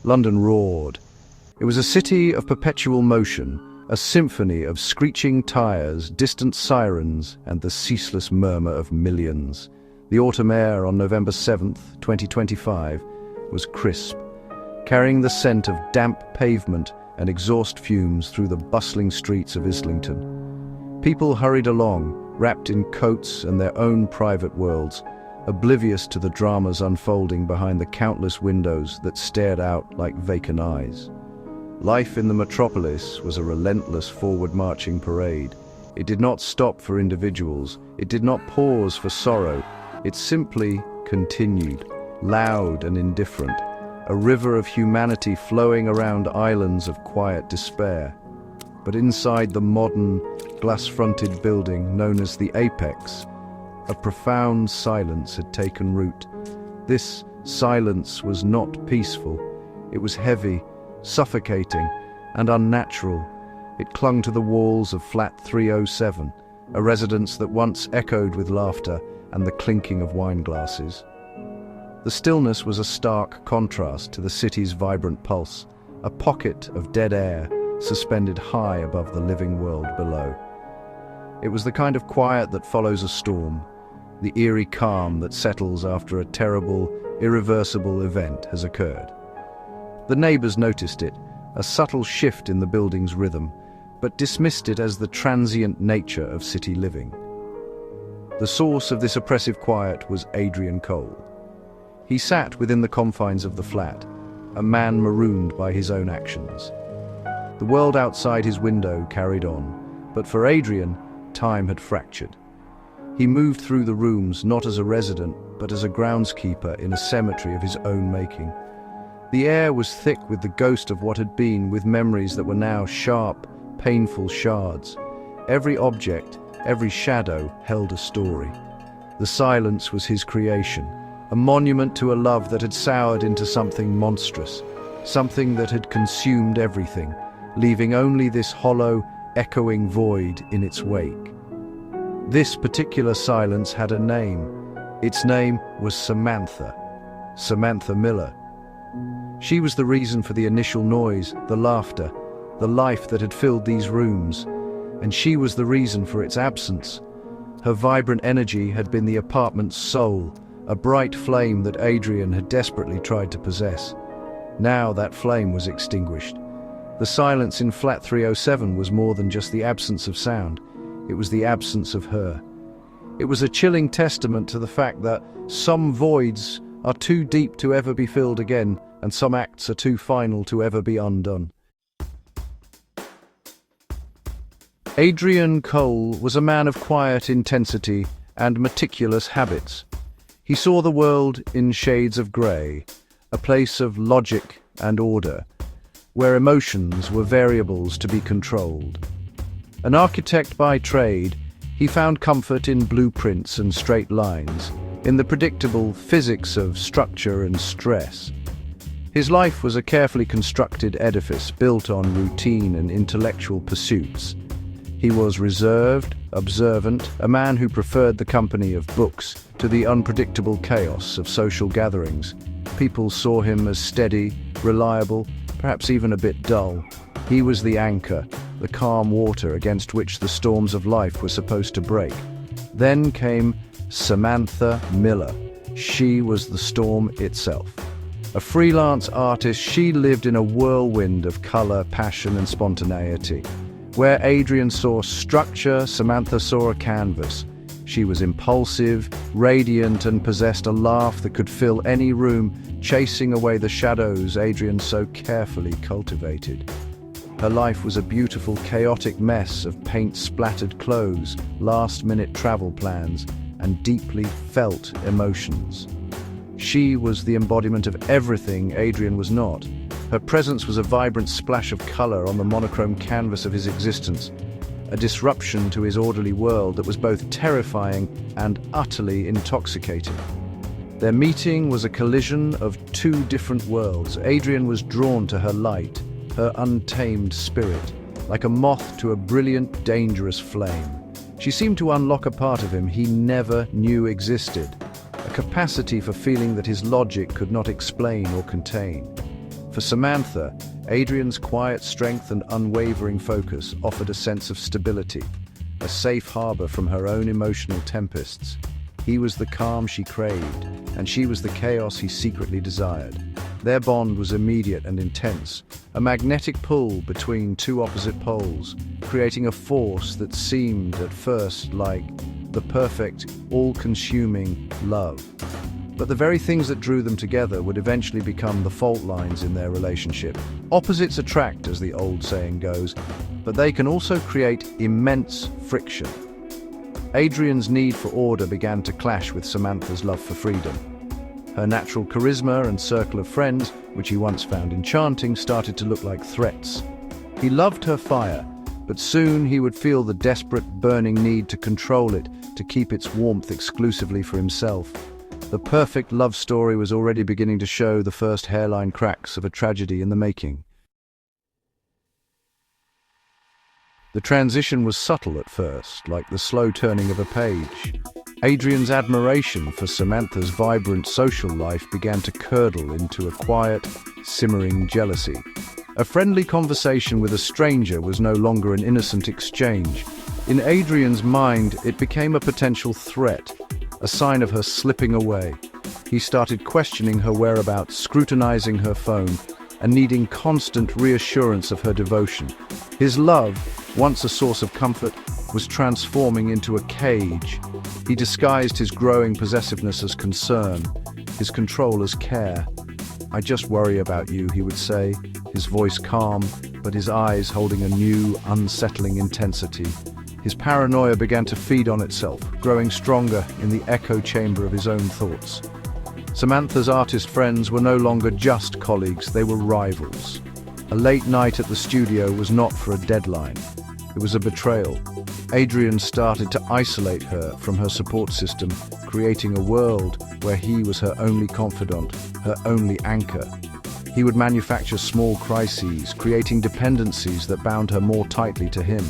London roared. It was a city of perpetual motion, a symphony of screeching tires, distant sirens, and the ceaseless murmur of millions. The autumn air on November 7th, 2025, was crisp, carrying the scent of damp pavement and exhaust fumes through the bustling streets of Islington. People hurried along, wrapped in coats and their own private worlds, oblivious to the dramas unfolding behind the countless windows that stared out like vacant eyes. Life in the metropolis was a relentless forward-marching parade. It did not stop for individuals. It did not pause for sorrow. It simply continued, loud and indifferent, a river of humanity flowing around islands of quiet despair. But inside the modern, glass-fronted building known as the Apex, a profound silence had taken root. This silence was not peaceful. It was heavy, suffocating, and unnatural. It clung to the walls of Flat 307, a residence that once echoed with laughter and the clinking of wine glasses. The stillness was a stark contrast to the city's vibrant pulse, a pocket of dead air suspended high above the living world below. It was the kind of quiet that follows a storm, the eerie calm that settles after a terrible, irreversible event has occurred. The neighbors noticed it, a subtle shift in the building's rhythm, but dismissed it as the transient nature of city living. The source of this oppressive quiet was Adrian Cole. He sat within the confines of the flat, a man marooned by his own actions. The world outside his window carried on, but for Adrian, time had fractured. He moved through the rooms not as a resident, but as a groundskeeper in a cemetery of his own making. The air was thick with the ghost of what had been, with memories that were now sharp, painful shards. Every object, every shadow held a story. The silence was his creation, a monument to a love that had soured into something monstrous, something that had consumed everything, leaving only this hollow, echoing void in its wake. This particular silence had a name. Its name was Samantha. Samantha Miller. She was the reason for the initial noise, the laughter, the life that had filled these rooms, and she was the reason for its absence. Her vibrant energy had been the apartment's soul, a bright flame that Adrian had desperately tried to possess. Now that flame was extinguished. The silence in Flat 307 was more than just the absence of sound. It was the absence of her. It was a chilling testament to the fact that some voids are too deep to ever be filled again, and some acts are too final to ever be undone. Adrian Cole was a man of quiet intensity and meticulous habits. He saw the world in shades of grey, a place of logic and order, where emotions were variables to be controlled. An architect by trade, he found comfort in blueprints and straight lines, in the predictable physics of structure and stress. His life was a carefully constructed edifice built on routine and intellectual pursuits. He was reserved, observant, a man who preferred the company of books to the unpredictable chaos of social gatherings. People saw him as steady, reliable, perhaps even a bit dull. He was the anchor, the calm water against which the storms of life were supposed to break. Then came Samantha Miller. She was the storm itself. A freelance artist, she lived in a whirlwind of color, passion, and spontaneity. Where Adrian saw structure, Samantha saw a canvas. She was impulsive, radiant, and possessed a laugh that could fill any room, chasing away the shadows Adrian so carefully cultivated. Her life was a beautiful, chaotic mess of paint-splattered clothes, last-minute travel plans, and deeply felt emotions. She was the embodiment of everything Adrian was not. Her presence was a vibrant splash of color on the monochrome canvas of his existence, a disruption to his orderly world that was both terrifying and utterly intoxicating. Their meeting was a collision of two different worlds. Adrian was drawn to her light, her untamed spirit, like a moth to a brilliant, dangerous flame. She seemed to unlock a part of him he never knew existed, a capacity for feeling that his logic could not explain or contain. For Samantha, Adrian's quiet strength and unwavering focus offered a sense of stability, a safe harbor from her own emotional tempests. He was the calm she craved, and she was the chaos he secretly desired. Their bond was immediate and intense, a magnetic pull between two opposite poles, creating a force that seemed at first like the perfect, all-consuming love. But the very things that drew them together would eventually become the fault lines in their relationship. Opposites attract, as the old saying goes, but they can also create immense friction. Adrian's need for order began to clash with Samantha's love for freedom. Her natural charisma and circle of friends, which he once found enchanting, started to look like threats. He loved her fire, but soon he would feel the desperate, burning need to control it, to keep its warmth exclusively for himself. The perfect love story was already beginning to show the first hairline cracks of a tragedy in the making. The transition was subtle at first, like the slow turning of a page. Adrian's admiration for Samantha's vibrant social life began to curdle into a quiet, simmering jealousy. A friendly conversation with a stranger was no longer an innocent exchange. In Adrian's mind, it became a potential threat, a sign of her slipping away. He started questioning her whereabouts, scrutinizing her phone, and needing constant reassurance of her devotion. His love, once a source of comfort, was transforming into a cage. He disguised his growing possessiveness as concern, his control as care. "I just worry about you," he would say, his voice calm, but his eyes holding a new, unsettling intensity. His paranoia began to feed on itself, growing stronger in the echo chamber of his own thoughts. Samantha's artist friends were no longer just colleagues, they were rivals. A late night at the studio was not for a deadline. It was a betrayal. Adrian started to isolate her from her support system, creating a world where he was her only confidant, her only anchor. He would manufacture small crises, creating dependencies that bound her more tightly to him.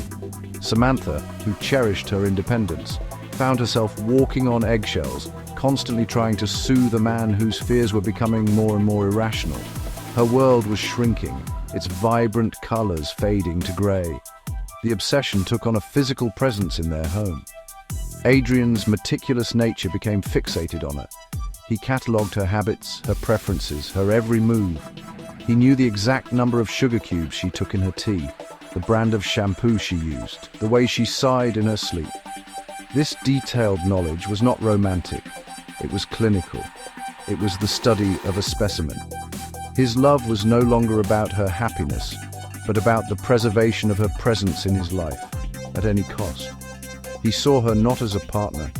Samantha, who cherished her independence, found herself walking on eggshells, constantly trying to soothe a man whose fears were becoming more and more irrational. Her world was shrinking, its vibrant colors fading to gray. The obsession took on a physical presence in their home. Adrian's meticulous nature became fixated on her. He catalogued her habits, her preferences, her every move. He knew the exact number of sugar cubes she took in her tea, the brand of shampoo she used, the way she sighed in her sleep. This detailed knowledge was not romantic. It was clinical. It was the study of a specimen. His love was no longer about her happiness, but about the preservation of her presence in his life, at any cost. He saw her not as a partner,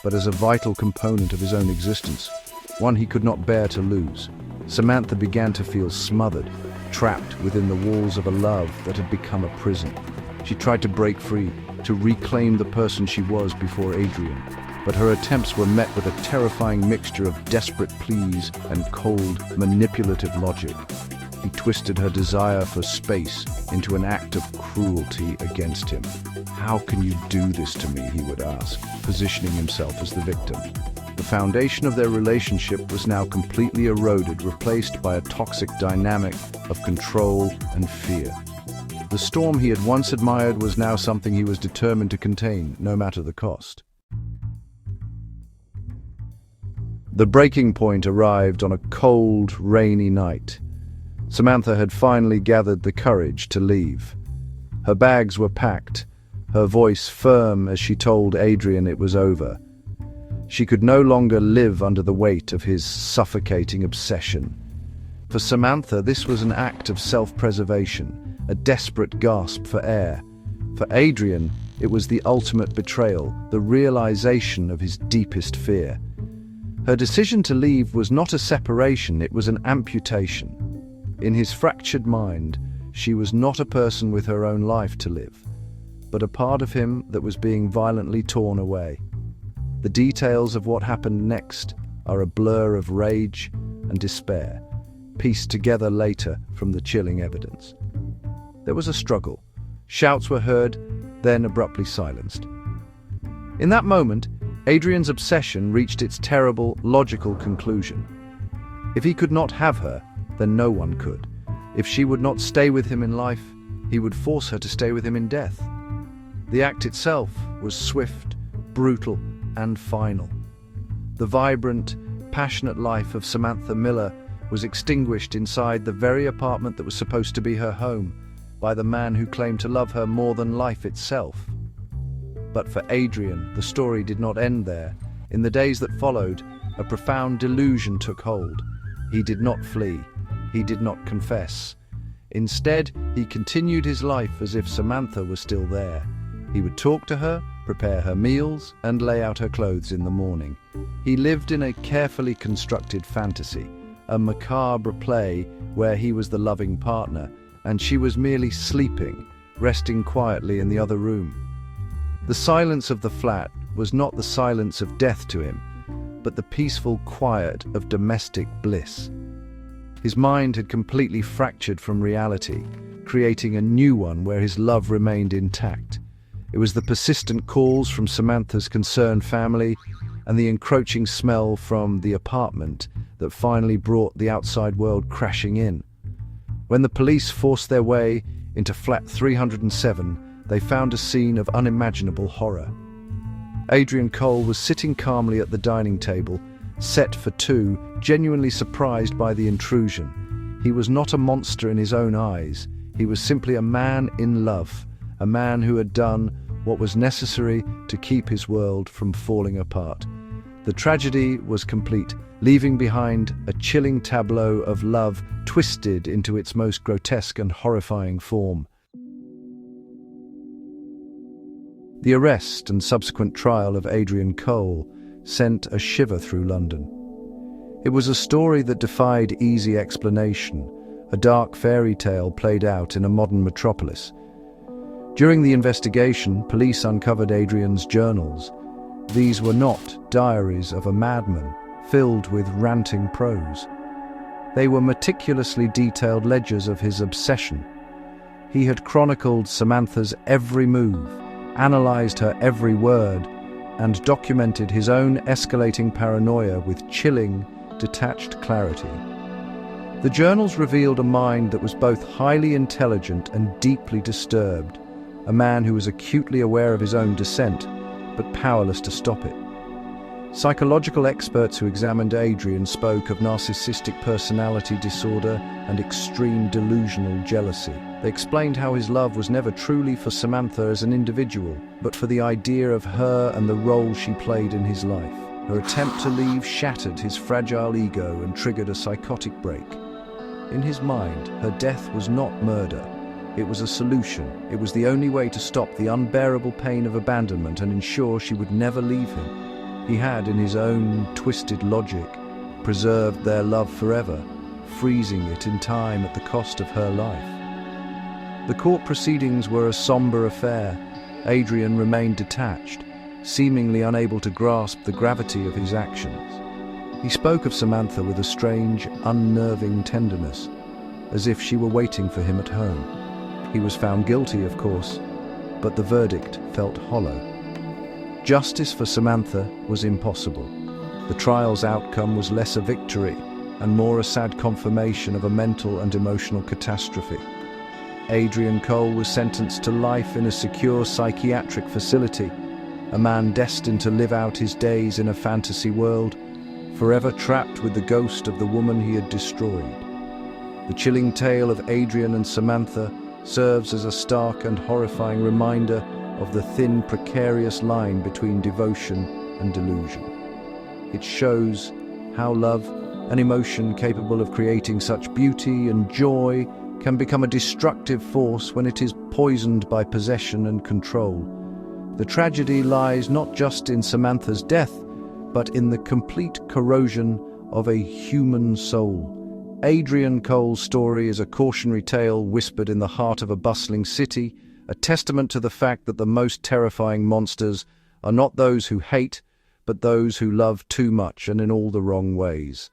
but as a vital component of his own existence, one he could not bear to lose. Samantha began to feel smothered, trapped within the walls of a love that had become a prison. She tried to break free, to reclaim the person she was before Adrian, but her attempts were met with a terrifying mixture of desperate pleas and cold, manipulative logic. He twisted her desire for space into an act of cruelty against him. "How can you do this to me?" he would ask, positioning himself as the victim. The foundation of their relationship was now completely eroded, replaced by a toxic dynamic of control and fear. The storm he had once admired was now something he was determined to contain, no matter the cost. The breaking point arrived on a cold, rainy night. Samantha had finally gathered the courage to leave. Her bags were packed, her voice firm as she told Adrian it was over. She could no longer live under the weight of his suffocating obsession. For Samantha, this was an act of self-preservation, a desperate gasp for air. For Adrian, it was the ultimate betrayal, the realization of his deepest fear. Her decision to leave was not a separation, it was an amputation. In his fractured mind, she was not a person with her own life to live, but a part of him that was being violently torn away. The details of what happened next are a blur of rage and despair, pieced together later from the chilling evidence. There was a struggle. Shouts were heard, then abruptly silenced. In that moment, Adrian's obsession reached its terrible, logical conclusion. If he could not have her, then no one could. If she would not stay with him in life, he would force her to stay with him in death. The act itself was swift, brutal, and final. The vibrant, passionate life of Samantha Miller was extinguished inside the very apartment that was supposed to be her home by the man who claimed to love her more than life itself. But for Adrian, the story did not end there. In the days that followed, a profound delusion took hold. He did not flee. He did not confess. Instead, he continued his life as if Samantha was still there. He would talk to her, prepare her meals, and lay out her clothes in the morning. He lived in a carefully constructed fantasy, a macabre play where he was the loving partner, and she was merely sleeping, resting quietly in the other room. The silence of the flat was not the silence of death to him, but the peaceful quiet of domestic bliss. His mind had completely fractured from reality, creating a new one where his love remained intact. It was the persistent calls from Samantha's concerned family and the encroaching smell from the apartment that finally brought the outside world crashing in. When the police forced their way into flat 307, they found a scene of unimaginable horror. Adrian Cole was sitting calmly at the dining table, set for two, genuinely surprised by the intrusion. He was not a monster in his own eyes. He was simply a man in love, a man who had done what was necessary to keep his world from falling apart. The tragedy was complete, leaving behind a chilling tableau of love twisted into its most grotesque and horrifying form. The arrest and subsequent trial of Adrian Cole sent a shiver through London. It was a story that defied easy explanation, a dark fairy tale played out in a modern metropolis. During the investigation, police uncovered Adrian's journals. These were not diaries of a madman, filled with ranting prose. They were meticulously detailed ledgers of his obsession. He had chronicled Samantha's every move, analyzed her every word, and documented his own escalating paranoia with chilling, detached clarity. The journals revealed a mind that was both highly intelligent and deeply disturbed, a man who was acutely aware of his own dissent, but powerless to stop it. Psychological experts who examined Adrian spoke of narcissistic personality disorder and extreme delusional jealousy. They explained how his love was never truly for Samantha as an individual, but for the idea of her and the role she played in his life. Her attempt to leave shattered his fragile ego and triggered a psychotic break. In his mind, her death was not murder. It was a solution. It was the only way to stop the unbearable pain of abandonment and ensure she would never leave him. He had, in his own twisted logic, preserved their love forever, freezing it in time at the cost of her life. The court proceedings were a somber affair. Adrian remained detached, seemingly unable to grasp the gravity of his actions. He spoke of Samantha with a strange, unnerving tenderness, as if she were waiting for him at home. He was found guilty, of course, but the verdict felt hollow. Justice for Samantha was impossible. The trial's outcome was less a victory and more a sad confirmation of a mental and emotional catastrophe. Adrian Cole was sentenced to life in a secure psychiatric facility, a man destined to live out his days in a fantasy world, forever trapped with the ghost of the woman he had destroyed. The chilling tale of Adrian and Samantha serves as a stark and horrifying reminder of the thin, precarious line between devotion and delusion. It shows how love, an emotion capable of creating such beauty and joy, can become a destructive force when it is poisoned by possession and control. The tragedy lies not just in Samantha's death, but in the complete corrosion of a human soul. Adrian Cole's story is a cautionary tale whispered in the heart of a bustling city, a testament to the fact that the most terrifying monsters are not those who hate, but those who love too much and in all the wrong ways.